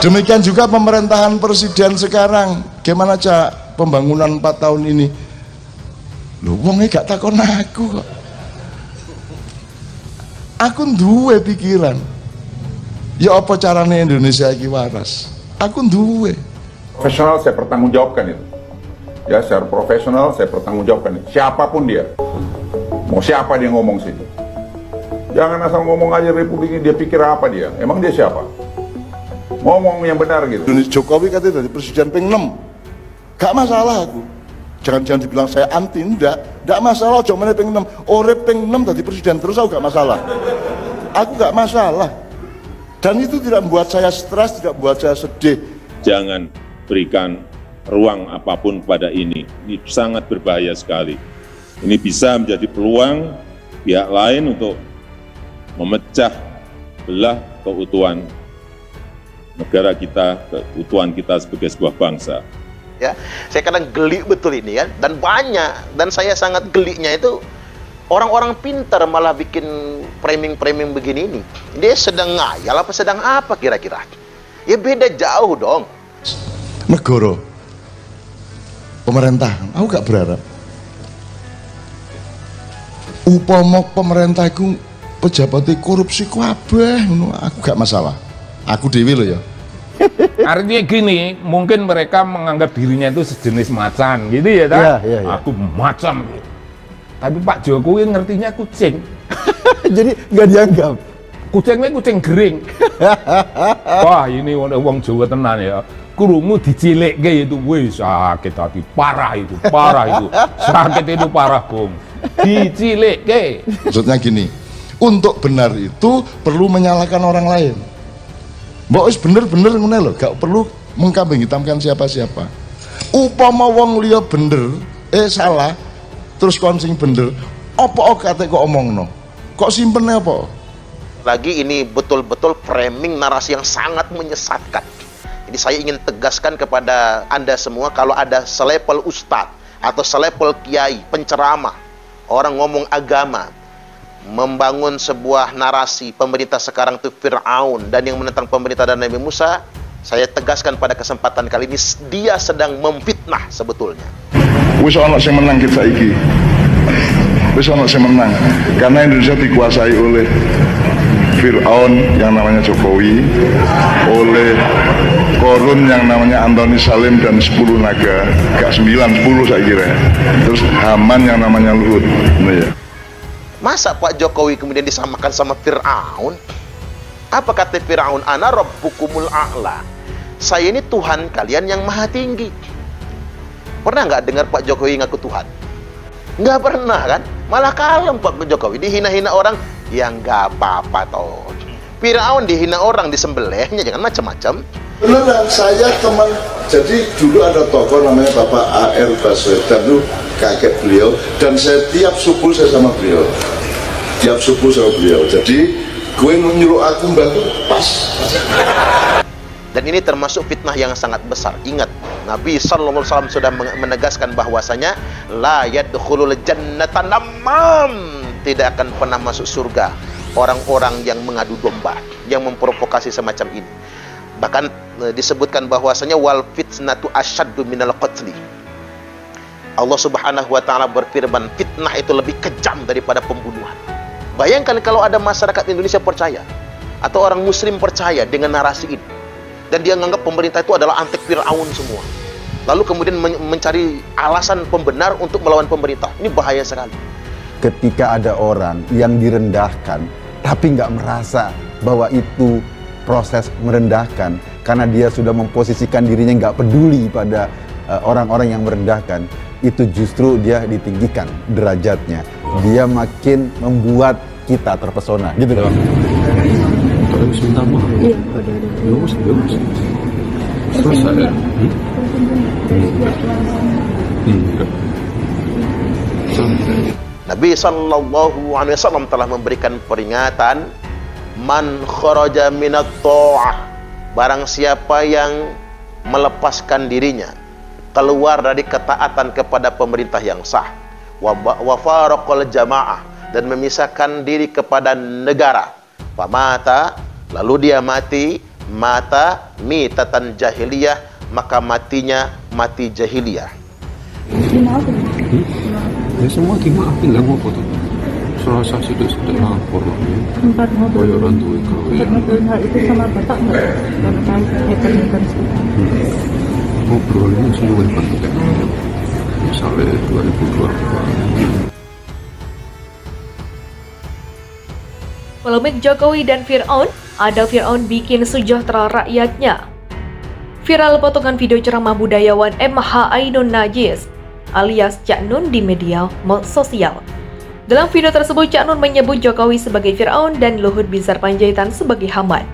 Demikian juga pemerintahan presiden sekarang, gimana Cak pembangunan 4 tahun ini? Lho wongnya gak takon aku kok. Aku duwe pikiran. Ya apa caranya Indonesia iki waras? Aku duwe. Profesional saya pertanggungjawabkan itu. Ya, secara profesional saya pertanggungjawabkan itu. Siapapun dia. Mau siapa dia ngomong situ. Jangan asal ngomong aja Republik ini, dia pikir apa dia? Emang dia siapa? Ngomong yang benar gitu. Jokowi katanya dari presiden ping 6. Gak masalah aku. Jangan dibilang saya anti, enggak masalah. Cuma ping 6. Orep ping 6 dari presiden terus aku gak masalah. Aku gak masalah. Dan itu tidak membuat saya stres, tidak membuat saya sedih. Jangan berikan ruang apapun pada ini sangat berbahaya sekali. Ini bisa menjadi peluang pihak lain untuk memecah belah keutuhan negara kita, keutuhan kita sebagai sebuah bangsa. Ya, saya kadang geli betul ini ya, dan banyak, dan saya sangat geliknya itu orang-orang pintar malah bikin framing-framing begini ini. Dia sedang ngayal apa sedang apa kira-kira? Ya beda jauh dong. Negara, pemerintahan, aku gak berharap upama pemerintah itu pejabat korupsi kabeh, aku gak masalah. Aku dewi loh ya. Artinya gini, mungkin mereka menganggap dirinya itu sejenis macan gitu ya, tak? Ya. Aku macan. Tapi Pak Jokowi ngertinya kucing. Jadi nggak dianggap. Kucingnya kucing gering. Wah ini wong Jawa tenan ya. Kurumu dicilik kayak itu, wih sakit hati, parah itu, sakit itu parah bung. Dicilik kayak. Maksudnya gini, untuk benar itu perlu menyalahkan orang lain. Mbak wis bener-bener ngene lho, gak perlu mengkambing hitamkan siapa-siapa. Upama wong liya bener, salah, terus kon sing bener, apa kate kok omongno? Kok simpene apa? Lagi ini betul-betul framing narasi yang sangat menyesatkan. Jadi saya ingin tegaskan kepada Anda semua, kalau ada selepel ustadz atau selepel kiai, penceramah, orang ngomong agama, membangun sebuah narasi pemerintah sekarang itu Fir'aun dan yang menentang pemerintah dan Nabi Musa, saya tegaskan pada kesempatan kali ini, dia sedang memfitnah sebetulnya. Wis ana sing menang kita iki. Wis ana sing menang karena Indonesia dikuasai oleh Fir'aun yang namanya Jokowi, oleh Korun yang namanya Antoni Salim dan 10 naga, gak 9, 10 saya kira. Terus Haman yang namanya Luhut. Nah, ya. Masa Pak Jokowi kemudian disamakan sama Fir'aun? Apa kata Fir'aun? Ana rabbukumul a'la. Saya ini Tuhan kalian yang maha tinggi. Pernah nggak dengar Pak Jokowi ngaku Tuhan? Nggak pernah kan? Malah kalem Pak Jokowi, dihina-hina orang, ya nggak apa-apa toh. Fir'aun dihina orang, disembelihnya, jangan macam-macam. Beneran, saya teman, jadi dulu ada tokoh namanya Bapak A.R. Baswedan, itu kakek beliau, dan saya tiap subuh saya sama beliau, jadi gue menyuruh aku bantu pas. Dan ini termasuk fitnah yang sangat besar. Ingat, Nabi SAW sudah menegaskan bahwasanya la yadkhulul jannata namam, tidak akan pernah masuk surga orang-orang yang mengadu domba, yang memprovokasi semacam ini. Bahkan disebutkan bahwasanya wal fitnatu asyaddu minal qatli. Allah Subhanahu wa taala berfirman, fitnah itu lebih kejam daripada pembunuhan. Bayangkan kalau ada masyarakat Indonesia percaya atau orang muslim percaya dengan narasi ini, dan dia menganggap pemerintah itu adalah antek Fir'aun semua, lalu kemudian mencari alasan pembenar untuk melawan pemerintah. Ini bahaya sekali. Ketika ada orang yang direndahkan tapi nggak merasa bahwa itu proses merendahkan, karena dia sudah memposisikan dirinya nggak peduli pada orang-orang yang merendahkan, itu justru dia ditinggikan derajatnya. Dia makin membuat kita terpesona, gitu loh. Sebentar, Bu. Iya, bagus. Selesai ya? Nabi Sallallahu Alaihi Wasallam telah memberikan peringatan, man kharaja minat ta'ah, barang siapa yang melepaskan dirinya keluar dari ketaatan kepada pemerintah yang sah, wa faraqal jamaah, dan memisahkan diri kepada negara, pamata, lalu dia mati, mata mitatan jahiliyah, maka matinya mati jahiliyah. Ya semua dimaafin lah ngopo tuh. Serasa sidik-sidik lapor loh. Kaya orang tua kalian. Hal itu sama bapak nggak? Karena Ngobrolnya semua pakai misalnya 2022. Polemik Jokowi dan Fir'aun, ada Fir'aun bikin sejahtera rakyatnya. Viral potongan video ceramah budayawan MH Ainun Najis alias Cak Nun di media sosial. Dalam video tersebut, Cak Nun menyebut Jokowi sebagai Fir'aun dan Luhut Binsar Panjaitan sebagai Haman.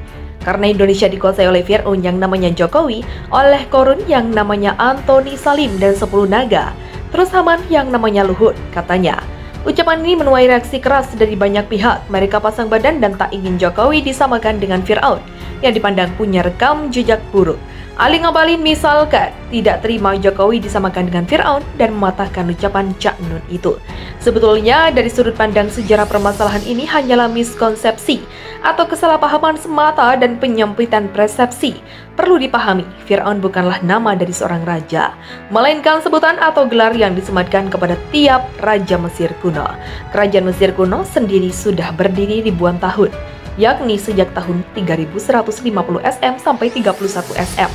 Karena Indonesia dikuasai oleh Fir'aun yang namanya Jokowi, oleh Korun yang namanya Antoni Salim dan 10 naga, terus Haman yang namanya Luhut, katanya. Ucapan ini menuai reaksi keras dari banyak pihak. Mereka pasang badan dan tak ingin Jokowi disamakan dengan Fir'aun yang dipandang punya rekam jejak buruk. Ali Ngabalin misalkan tidak terima Jokowi disamakan dengan Fir'aun dan mematahkan ucapan Cak Nun itu. Sebetulnya dari sudut pandang sejarah permasalahan ini hanyalah miskonsepsi atau kesalahpahaman semata dan penyempitan persepsi. Perlu dipahami, Fir'aun bukanlah nama dari seorang raja, melainkan sebutan atau gelar yang disematkan kepada tiap raja Mesir kuno. Kerajaan Mesir kuno sendiri sudah berdiri ribuan tahun, yakni sejak tahun 3150 SM sampai 31 SM.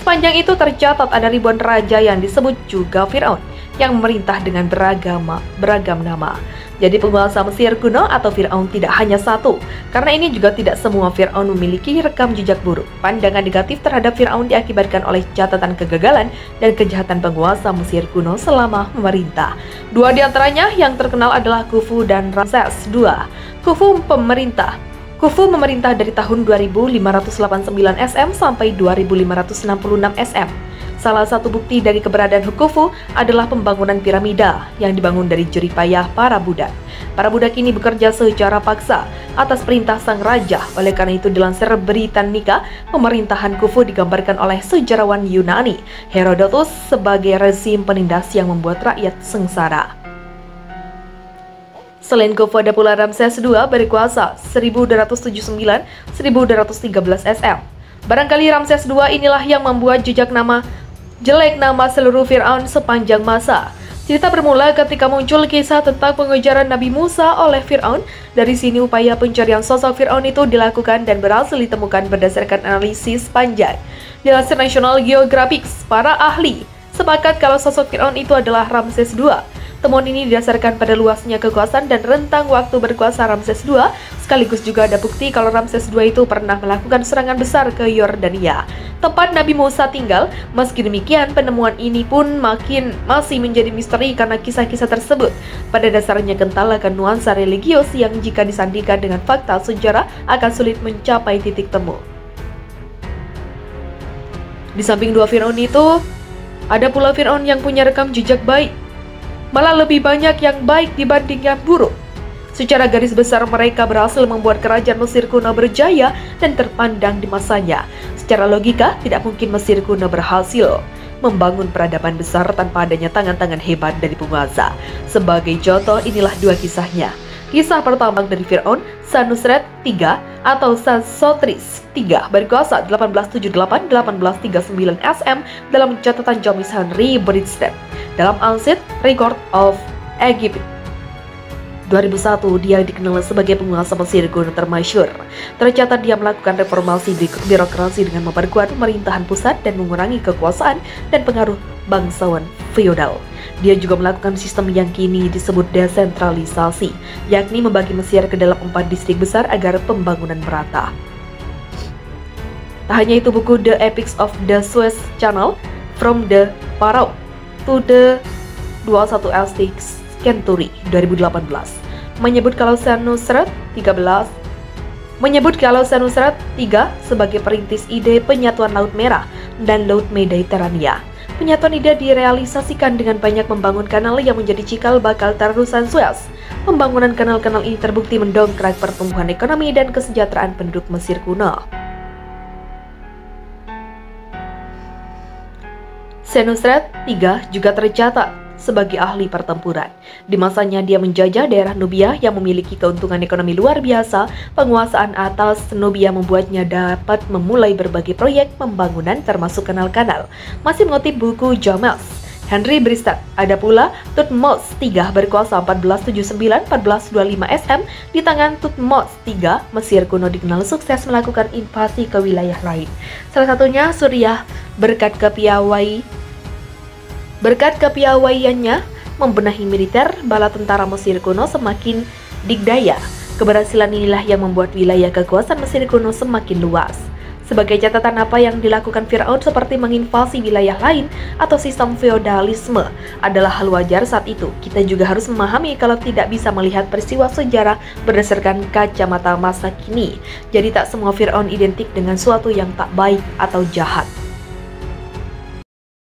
Sepanjang itu tercatat ada ribuan raja yang disebut juga Fir'aun yang memerintah dengan beragam nama. Jadi penguasa Mesir kuno atau Fir'aun tidak hanya satu, karena ini juga tidak semua Fir'aun memiliki rekam jejak buruk. Pandangan negatif terhadap Fir'aun diakibatkan oleh catatan kegagalan dan kejahatan penguasa Mesir kuno selama memerintah. Dua di antaranya yang terkenal adalah Khufu dan Ramses II. Khufu memerintah dari tahun 2589 SM sampai 2566 SM. Salah satu bukti dari keberadaan Khufu adalah pembangunan piramida yang dibangun dari jerih payah para budak. Para budak ini bekerja secara paksa atas perintah sang raja. Oleh karena itu dilansir Britannica, pemerintahan Khufu digambarkan oleh sejarawan Yunani Herodotus sebagai rezim penindas yang membuat rakyat sengsara. Selain Khufu ada pula Ramses II berkuasa 1279-1213 SM. Barangkali Ramses II inilah yang membuat jelek nama seluruh Fir'aun sepanjang masa. Cerita bermula ketika muncul kisah tentang pengejaran Nabi Musa oleh Fir'aun. Dari sini upaya pencarian sosok Fir'aun itu dilakukan dan berhasil ditemukan berdasarkan analisis panjang. Dilansir National Geographic, para ahli sepakat kalau sosok Fir'aun itu adalah Ramses II. Temuan ini didasarkan pada luasnya kekuasaan dan rentang waktu berkuasa Ramses II, sekaligus juga ada bukti kalau Ramses II itu pernah melakukan serangan besar ke Yordania, tempat Nabi Musa tinggal. Meski demikian, penemuan ini pun masih menjadi misteri karena kisah-kisah tersebut pada dasarnya kental akan nuansa religius yang jika disandingkan dengan fakta sejarah akan sulit mencapai titik temu. Di samping dua Fir'aun itu, ada pula Fir'aun yang punya rekam jejak baik. Malah lebih banyak yang baik dibanding yang buruk. Secara garis besar mereka berhasil membuat kerajaan Mesir kuno berjaya dan terpandang di masanya. Secara logika, tidak mungkin Mesir kuno berhasil membangun peradaban besar tanpa adanya tangan-tangan hebat dari penguasa. Sebagai contoh, inilah dua kisahnya. Kisah pertama dari Fir'aun, Senusret III atau Sesostris III berkuasa 1878-1839 SM dalam catatan James Henry Bridstead. Dalam Ancient Record of Egypt 2001, dia dikenal sebagai penguasa Mesir kuno termasyhur. Tercatat dia melakukan reformasi birokrasi dengan memperkuat pemerintahan pusat dan mengurangi kekuasaan dan pengaruh bangsawan feodal. Dia juga melakukan sistem yang kini disebut desentralisasi, yakni membagi Mesir ke dalam 4 distrik besar agar pembangunan merata. Tak hanya itu, buku The Epics of the Suez Canal, From the Pharaoh to the 21st Century 2018 menyebut kalau Senusret III sebagai perintis ide penyatuan Laut Merah dan Laut Mediterania. Penyatuan ide direalisasikan dengan banyak membangun kanal yang menjadi cikal bakal terusan Suez. Pembangunan kanal-kanal ini terbukti mendongkrak pertumbuhan ekonomi dan kesejahteraan penduduk Mesir kuno. Senusret III juga tercatat sebagai ahli pertempuran. Di masanya dia menjajah daerah Nubia yang memiliki keuntungan ekonomi luar biasa. Penguasaan atas Nubia membuatnya dapat memulai berbagai proyek pembangunan termasuk kanal-kanal. Masih mengutip buku Jamels Henry Bristow, ada pula Thutmose III berkuasa 1479-1425 SM. Di tangan Thutmose III, Mesir kuno dikenal sukses melakukan invasi ke wilayah lain. Salah satunya Suriah berkat kepiawaiannya membenahi militer bala tentara Mesir kuno semakin dikdaya. Keberhasilan inilah yang membuat wilayah kekuasaan Mesir kuno semakin luas. Sebagai catatan, apa yang dilakukan Firaun seperti menginvasi wilayah lain atau sistem feodalisme adalah hal wajar saat itu. Kita juga harus memahami kalau tidak bisa melihat peristiwa sejarah berdasarkan kacamata masa kini. Jadi tak semua Firaun identik dengan suatu yang tak baik atau jahat.